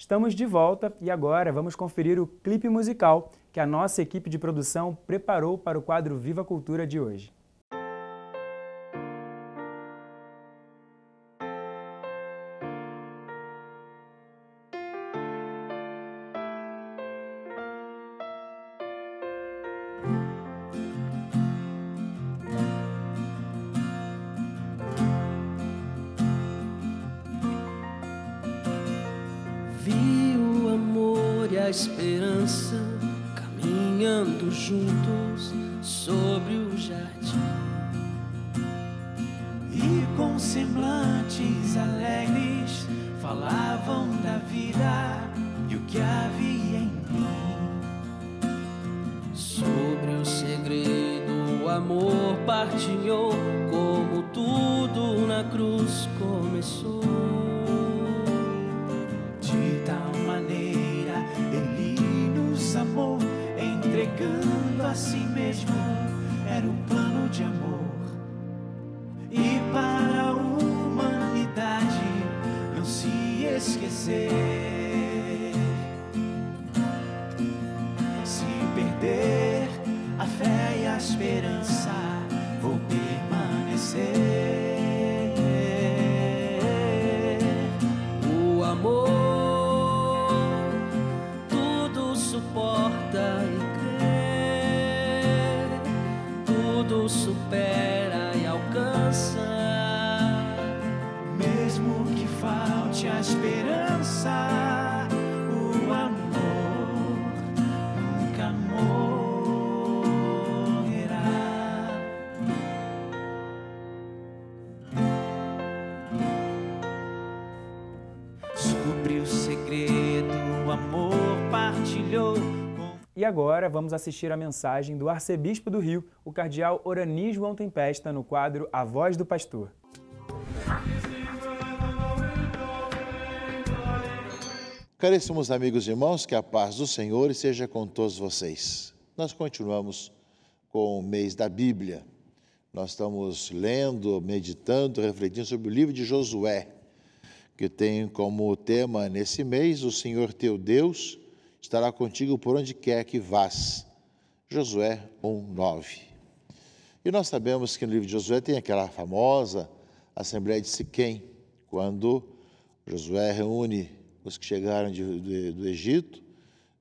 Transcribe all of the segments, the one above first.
Estamos de volta e agora vamos conferir o clipe musical que a nossa equipe de produção preparou para o quadro Viva Cultura de hoje. Vi o amor e a esperança caminhando juntos sobre o jardim, e com semblantes alegres falavam da vida e o que havia em mim. sobre o segredo o amor partilhou, como tudo na cruz começou. De tal maneira ele nos amou, entregando a si mesmo, era o plano de amor. E para a humanidade não se esquecer, se perder a fé e a esperança, vou permanecer. O amor tudo suporta e crê, tudo supera e alcança. Mesmo que falte a esperança, o amor nunca morrerá. Sobre o segredo, o amor partilhou. E agora vamos assistir a mensagem do arcebispo do Rio, o cardeal Orani João Tempesta, no quadro A Voz do Pastor. Caríssimos amigos e irmãos, que a paz do Senhor esteja com todos vocês. Nós continuamos com o mês da Bíblia. Nós estamos lendo, meditando, refletindo sobre o livro de Josué, que tem como tema nesse mês: o Senhor teu Deus estará contigo por onde quer que vás. Josué 1:9. E nós sabemos que no livro de Josué tem aquela famosa Assembleia de Siquém, quando Josué reúne os que chegaram do Egito,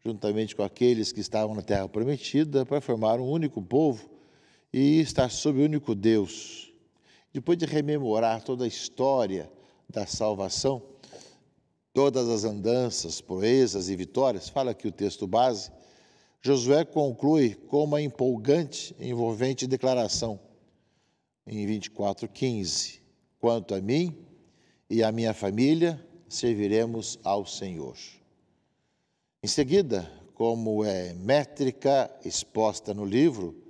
juntamente com aqueles que estavam na Terra Prometida, para formar um único povo e estar sob o único Deus. Depois de rememorar toda a história da salvação, todas as andanças, proezas e vitórias, fala aqui o texto base, Josué conclui com uma empolgante e envolvente declaração, em 24:15, quanto a mim e a minha família, serviremos ao Senhor. Em seguida, como é métrica exposta no livro,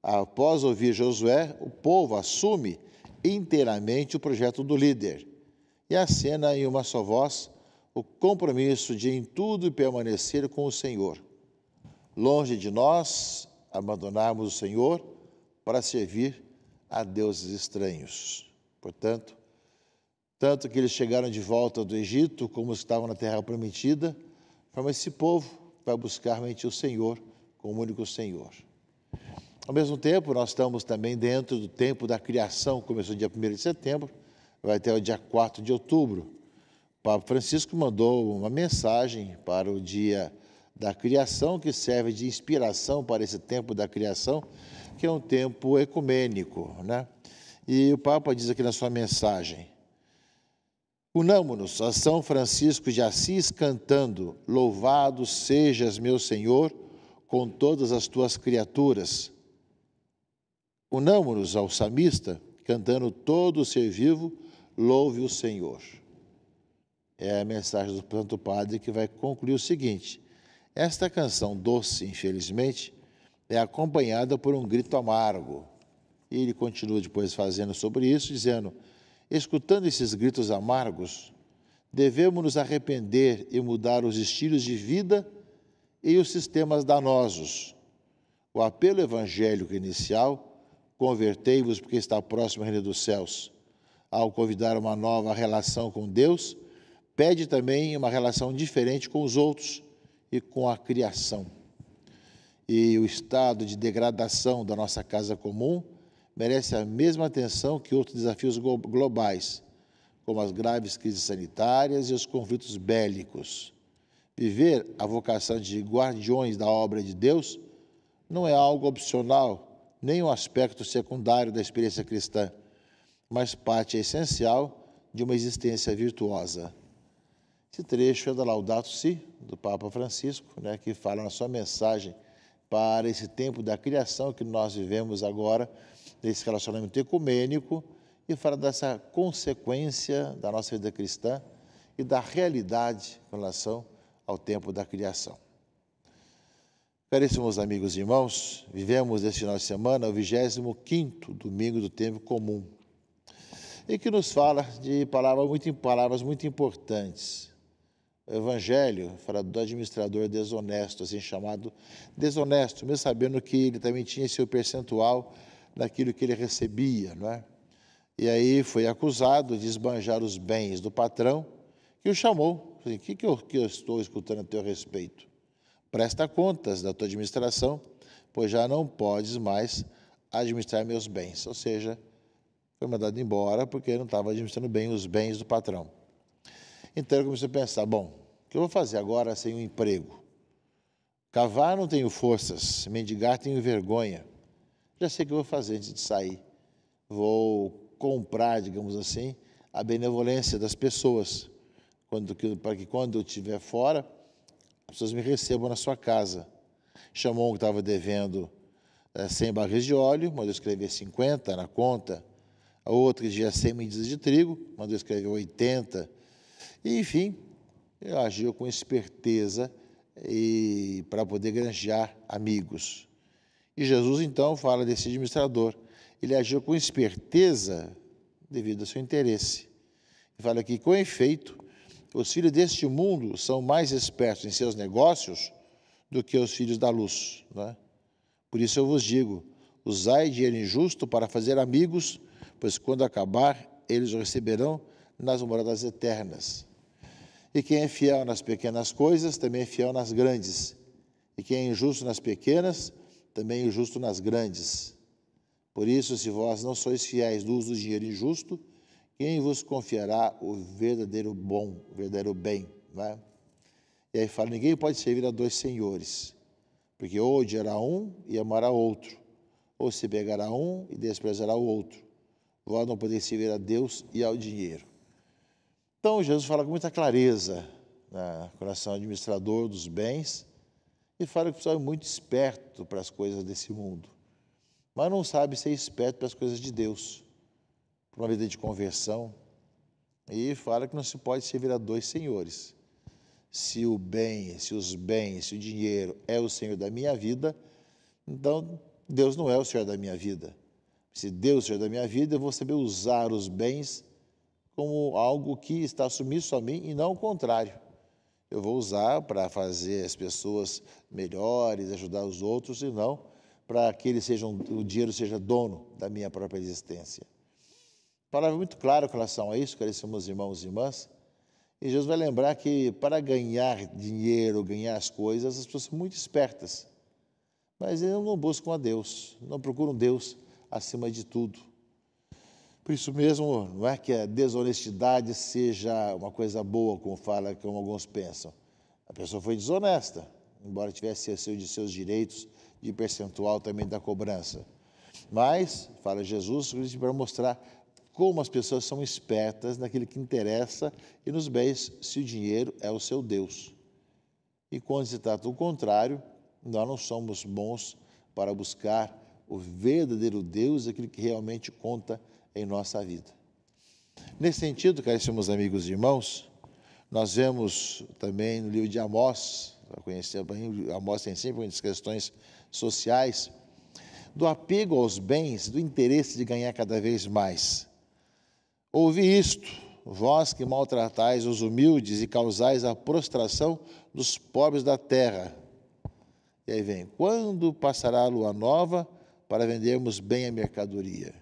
após ouvir Josué, o povo assume inteiramente o projeto do líder e acena em uma só voz o compromisso de em tudo permanecer com o Senhor. Longe de nós abandonarmos o Senhor para servir a deuses estranhos. Portanto, tanto que eles chegaram de volta do Egito, como estavam na Terra Prometida, forma esse povo vai buscar realmente o Senhor como único Senhor. Ao mesmo tempo, nós estamos também dentro do tempo da criação, começou dia 1º de setembro, vai até o dia 4 de outubro. O Papa Francisco mandou uma mensagem para o dia da criação, que serve de inspiração para esse tempo da criação, que é um tempo ecumênico, né? E o Papa diz aqui na sua mensagem: unamo-nos a São Francisco de Assis cantando: louvado sejas, meu Senhor, com todas as tuas criaturas. Unamo-nos ao salmista cantando: todo ser vivo louve o Senhor. É a mensagem do Santo Padre, que vai concluir o seguinte: esta canção doce, infelizmente, é acompanhada por um grito amargo. E ele continua depois fazendo sobre isso, dizendo: escutando esses gritos amargos, devemos nos arrepender e mudar os estilos de vida e os sistemas danosos. O apelo evangélico inicial, convertei-vos porque está próximo ao reino dos céus, ao convidar uma nova relação com Deus, pede também uma relação diferente com os outros e com a criação. E o estado de degradação da nossa casa comum merece a mesma atenção que outros desafios globais, como as graves crises sanitárias e os conflitos bélicos. Viver a vocação de guardiões da obra de Deus não é algo opcional, nem um aspecto secundário da experiência cristã, mas parte essencial de uma existência virtuosa. Esse trecho é da Laudato Si, do Papa Francisco, que fala na sua mensagem para esse tempo da criação que nós vivemos agora, nesse relacionamento ecumênico, e fala dessa consequência da nossa vida cristã e da realidade com relação ao tempo da criação. Caríssimos amigos e irmãos, vivemos este final de semana o 25º domingo do tempo comum, e que nos fala de palavras muito importantes. O Evangelho fala do administrador desonesto, assim chamado desonesto, mesmo sabendo que ele também tinha seu percentual daquilo que ele recebia, não é? E aí foi acusado de esbanjar os bens do patrão, que o chamou. O que eu estou escutando a teu respeito? Presta contas da tua administração, pois já não podes mais administrar meus bens. Ou seja, foi mandado embora porque não estava administrando bem os bens do patrão. Então eu comecei a pensar, bom, o que eu vou fazer agora sem um emprego? Cavar não tenho forças, mendigar tenho vergonha. Já sei o que eu vou fazer antes de sair. Vou comprar, digamos assim, a benevolência das pessoas, para que quando eu estiver fora, as pessoas me recebam na sua casa. Chamou um que estava devendo 100 barris de óleo, mandou escrever 50 na conta. A outra que devia 100 medidas de trigo, mandou escrever 80. E, enfim, eu agiu com esperteza e para poder granjear amigos. E Jesus, então, fala desse administrador. Ele agiu com esperteza devido ao seu interesse. Ele fala que, com efeito, os filhos deste mundo são mais espertos em seus negócios do que os filhos da luz. Não é? Por isso eu vos digo, usai dinheiro injusto para fazer amigos, pois quando acabar, eles o receberão nas moradas eternas. E quem é fiel nas pequenas coisas, também é fiel nas grandes. E quem é injusto nas pequenas, também é injusto nas grandes. Por isso, se vós não sois fiéis no uso do dinheiro injusto, quem vos confiará o verdadeiro bom, o verdadeiro bem? Não é? E aí fala, ninguém pode servir a dois senhores, porque ou odiará um e amará outro, ou se pegará um e desprezará o outro. Vós não podeis servir a Deus e ao dinheiro. Então, Jesus fala com muita clareza com relação ao administrador dos bens e fala que o pessoal é muito esperto para as coisas desse mundo, mas não sabe ser esperto para as coisas de Deus, para uma vida de conversão. E fala que não se pode servir a dois senhores. Se o bem, se os bens, se o dinheiro é o Senhor da minha vida, então Deus não é o Senhor da minha vida. Se Deus é o Senhor da minha vida, eu vou saber usar os bens como algo que está submisso a mim e não o contrário. Eu vou usar para fazer as pessoas melhores, ajudar os outros, e não para que o dinheiro seja dono da minha própria existência. Palavra muito clara com relação a isso, caríssimos irmãos e irmãs. E Jesus vai lembrar que para ganhar dinheiro, ganhar as coisas, as pessoas são muito espertas. Mas eles não buscam a Deus, não procuram Deus acima de tudo. Por isso mesmo, não é que a desonestidade seja uma coisa boa, como alguns pensam. A pessoa foi desonesta, embora tivesse seus direitos de percentual também da cobrança. Mas, fala Jesus, para mostrar como as pessoas são espertas naquilo que interessa e nos bens, se o dinheiro é o seu Deus. E quando se trata do contrário, nós não somos bons para buscar o verdadeiro Deus, aquilo que realmente conta em nossa vida. Nesse sentido, caríssimos amigos e irmãos, nós vemos também no livro de Amós, para conhecer bem, Amós tem sempre muitas questões sociais, do apego aos bens, do interesse de ganhar cada vez mais. Ouvi isto, vós que maltratais os humildes e causais a prostração dos pobres da terra. E aí vem, quando passará a lua nova para vendermos bem a mercadoria?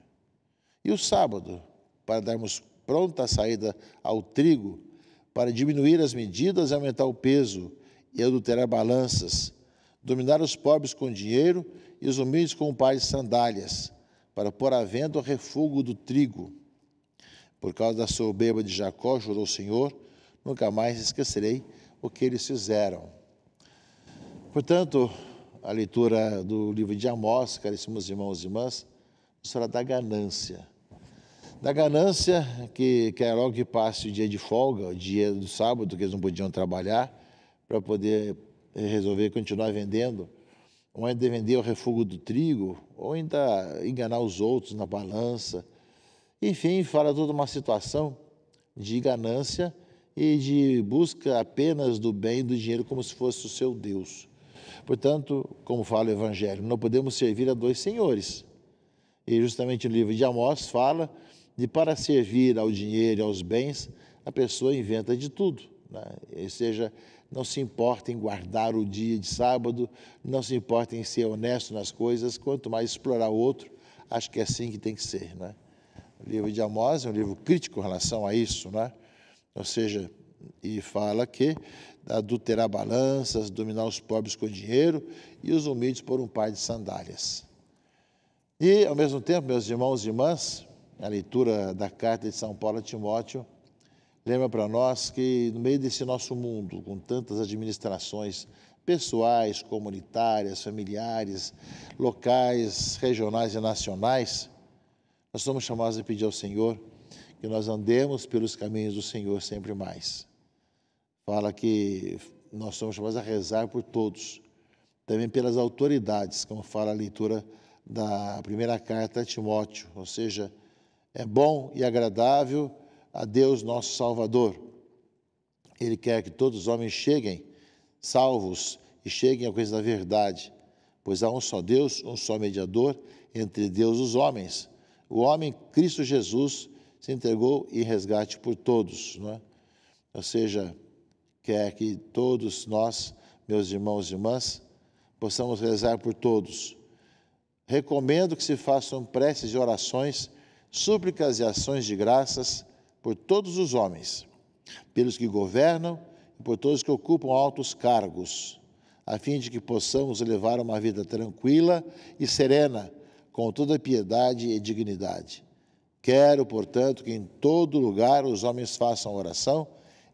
E o sábado, para darmos pronta saída ao trigo, para diminuir as medidas e aumentar o peso, e adulterar balanças, dominar os pobres com dinheiro e os humildes com um par de sandálias, para pôr à venda o refúgio do trigo. Por causa da soberba de Jacó, jurou o Senhor, nunca mais esquecerei o que eles fizeram. Portanto, a leitura do livro de Amós, caríssimos irmãos e irmãs, nos fala da ganância. Da ganância que quer logo que passe o dia de folga, o dia do sábado, que eles não podiam trabalhar, para poder resolver continuar vendendo, ou ainda vender o refúgio do trigo, ou ainda enganar os outros na balança. Enfim, fala toda uma situação de ganância e de busca apenas do bem e do dinheiro como se fosse o seu Deus. Portanto, como fala o Evangelho, não podemos servir a dois senhores. E justamente o livro de Amós fala de para servir ao dinheiro e aos bens, a pessoa inventa de tudo, né? Ou seja, não se importa em guardar o dia de sábado, não se importa em ser honesto nas coisas, quanto mais explorar o outro, acho que é assim que tem que ser, né? O livro de Amós é um livro crítico em relação a isso, né? Ou seja, e fala que adulterar balanças, dominar os pobres com dinheiro e os humildes por um par de sandálias. E, ao mesmo tempo, meus irmãos e irmãs, a leitura da carta de São Paulo a Timóteo lembra para nós que, no meio desse nosso mundo, com tantas administrações pessoais, comunitárias, familiares, locais, regionais e nacionais, nós somos chamados a pedir ao Senhor que nós andemos pelos caminhos do Senhor sempre mais. Fala que nós somos chamados a rezar por todos, também pelas autoridades, como fala a leitura da primeira carta a Timóteo, ou seja, é bom e agradável a Deus nosso Salvador. Ele quer que todos os homens cheguem salvos e cheguem à coisa da verdade, pois há um só Deus, um só mediador entre Deus e os homens. O homem, Cristo Jesus, se entregou em resgate por todos, não é? Ou seja, quer que todos nós, meus irmãos e irmãs, possamos rezar por todos. Recomendo que se façam preces e orações, súplicas e ações de graças por todos os homens, pelos que governam e por todos que ocupam altos cargos, a fim de que possamos levar uma vida tranquila e serena, com toda piedade e dignidade. Quero, portanto, que em todo lugar os homens façam oração,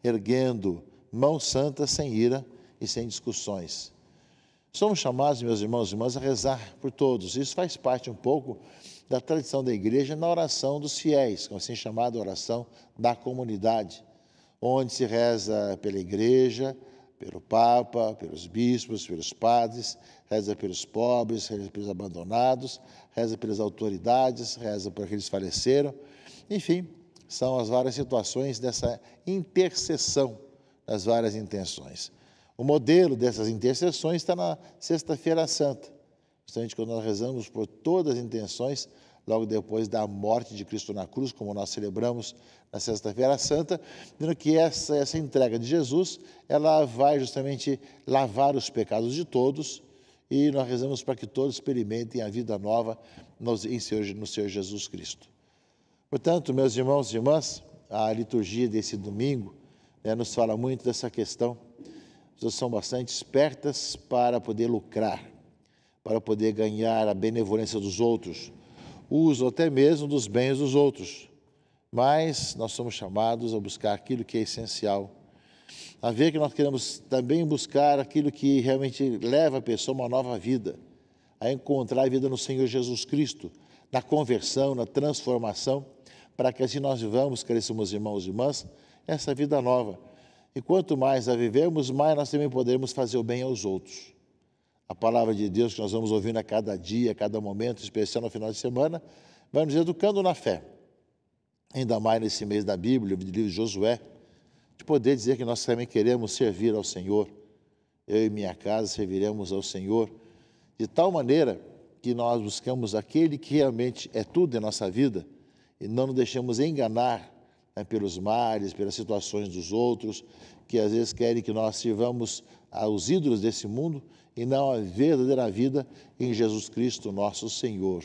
erguendo mãos santas sem ira e sem discussões. Somos chamados, meus irmãos e irmãs, a rezar por todos. Isso faz parte um pouco da tradição da igreja na oração dos fiéis, como assim chamada oração da comunidade, onde se reza pela igreja, pelo Papa, pelos bispos, pelos padres, reza pelos pobres, reza pelos abandonados, reza pelas autoridades, reza por aqueles que faleceram. Enfim, são as várias situações dessa intercessão, das várias intenções. O modelo dessas intercessões está na Sexta-feira Santa, justamente quando nós rezamos por todas as intenções, logo depois da morte de Cristo na cruz, como nós celebramos na Sexta-feira Santa, dizendo que essa entrega de Jesus, ela vai justamente lavar os pecados de todos, e nós rezamos para que todos experimentem a vida nova no Senhor Jesus Cristo. Portanto, meus irmãos e irmãs, a liturgia desse domingo nos fala muito dessa questão. As pessoas são bastante espertas para poder lucrar, para poder ganhar a benevolência dos outros, uso até mesmo dos bens dos outros. Mas nós somos chamados a buscar aquilo que é essencial, a ver que nós queremos também buscar aquilo que realmente leva a pessoa a uma nova vida, a encontrar a vida no Senhor Jesus Cristo, na conversão, na transformação, para que assim nós vivamos, caríssimos irmãos e irmãs, essa vida nova. E quanto mais a vivermos, mais nós também poderemos fazer o bem aos outros. A palavra de Deus que nós vamos ouvindo a cada dia, a cada momento, especial no final de semana, vai nos educando na fé. Ainda mais nesse mês da Bíblia, do livro de Josué, de poder dizer que nós também queremos servir ao Senhor. Eu e minha casa serviremos ao Senhor, de tal maneira que nós buscamos aquele que realmente é tudo em nossa vida e não nos deixemos enganar pelos males, pelas situações dos outros, que às vezes querem que nós sirvamos aos ídolos desse mundo e não a verdadeira vida em Jesus Cristo, nosso Senhor.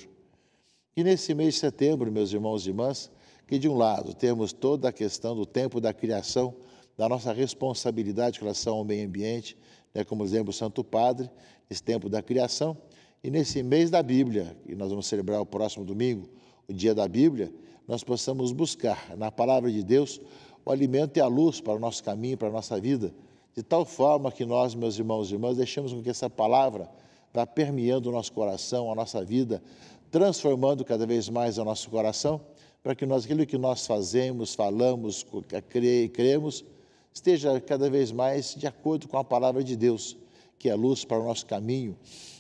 E nesse mês de setembro, meus irmãos e irmãs, que de um lado temos toda a questão do tempo da criação da nossa responsabilidade em relação ao meio ambiente, né, como exemplo o Santo Padre, nesse tempo da criação, e nesse mês da Bíblia, que nós vamos celebrar o próximo domingo, o dia da Bíblia, nós possamos buscar na palavra de Deus o alimento e a luz para o nosso caminho, para a nossa vida, de tal forma que nós, meus irmãos e irmãs, deixemos com que essa palavra vá permeando o nosso coração, a nossa vida, transformando cada vez mais o nosso coração, para que aquilo que nós fazemos, falamos, cremos, esteja cada vez mais de acordo com a palavra de Deus, que é a luz para o nosso caminho,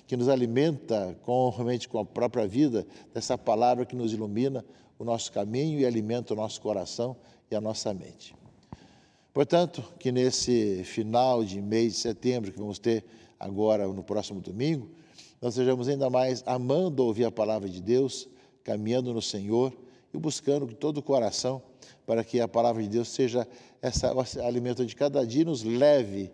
que nos alimenta realmente com a própria vida, dessa palavra que nos ilumina o nosso caminho e alimenta o nosso coração e a nossa mente. Portanto, que nesse final de mês de setembro, que vamos ter agora no próximo domingo, nós sejamos ainda mais amando ouvir a palavra de Deus, caminhando no Senhor e buscando de todo o coração para que a palavra de Deus seja esse alimento de cada dia, nos leve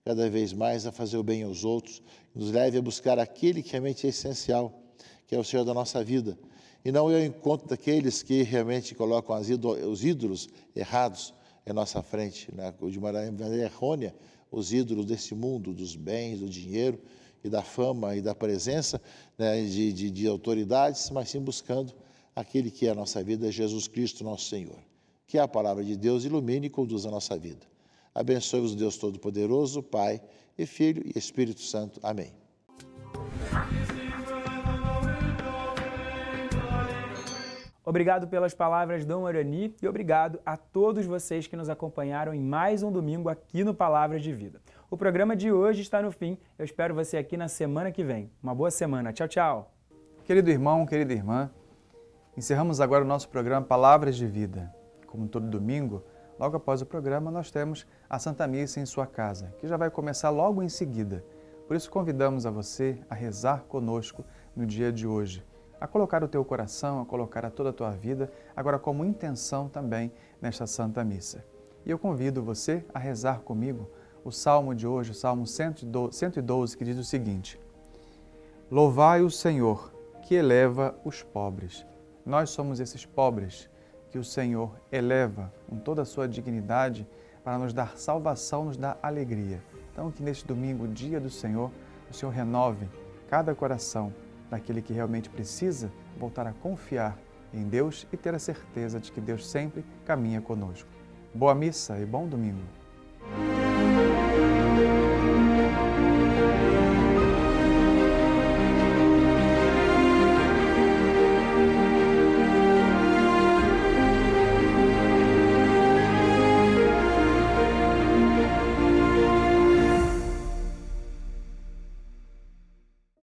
cada vez mais a fazer o bem aos outros, nos leve a buscar aquele que realmente é essencial, que é o Senhor da nossa vida, e não ir ao encontro daqueles que realmente colocam os ídolos errados em nossa frente, né? De maneira errônea, os ídolos desse mundo, dos bens, do dinheiro e da fama e da presença, né, de autoridades, mas sim buscando aquele que é a nossa vida, Jesus Cristo, nosso Senhor. Que a palavra de Deus ilumine e conduza a nossa vida. Abençoe-vos, Deus Todo-Poderoso, Pai e Filho e Espírito Santo. Amém. Obrigado pelas palavras, Dom Orani, e obrigado a todos vocês que nos acompanharam em mais um domingo aqui no Palavras de Vida. O programa de hoje está no fim. Eu espero você aqui na semana que vem. Uma boa semana. Tchau, tchau. Querido irmão, querida irmã, encerramos agora o nosso programa Palavras de Vida. Como todo domingo, logo após o programa, nós temos a Santa Missa em sua casa, que já vai começar logo em seguida. Por isso, convidamos a você a rezar conosco no dia de hoje, a colocar o teu coração, a colocar a toda a tua vida, agora como intenção também nesta Santa Missa. E eu convido você a rezar comigo o Salmo de hoje, o Salmo 112, que diz o seguinte: Louvai o Senhor, que eleva os pobres. Nós somos esses pobres que o Senhor eleva com toda a sua dignidade para nos dar salvação, nos dar alegria. Então, que neste domingo, dia do Senhor, o Senhor renove cada coração daquele que realmente precisa voltar a confiar em Deus e ter a certeza de que Deus sempre caminha conosco. Boa missa e bom domingo!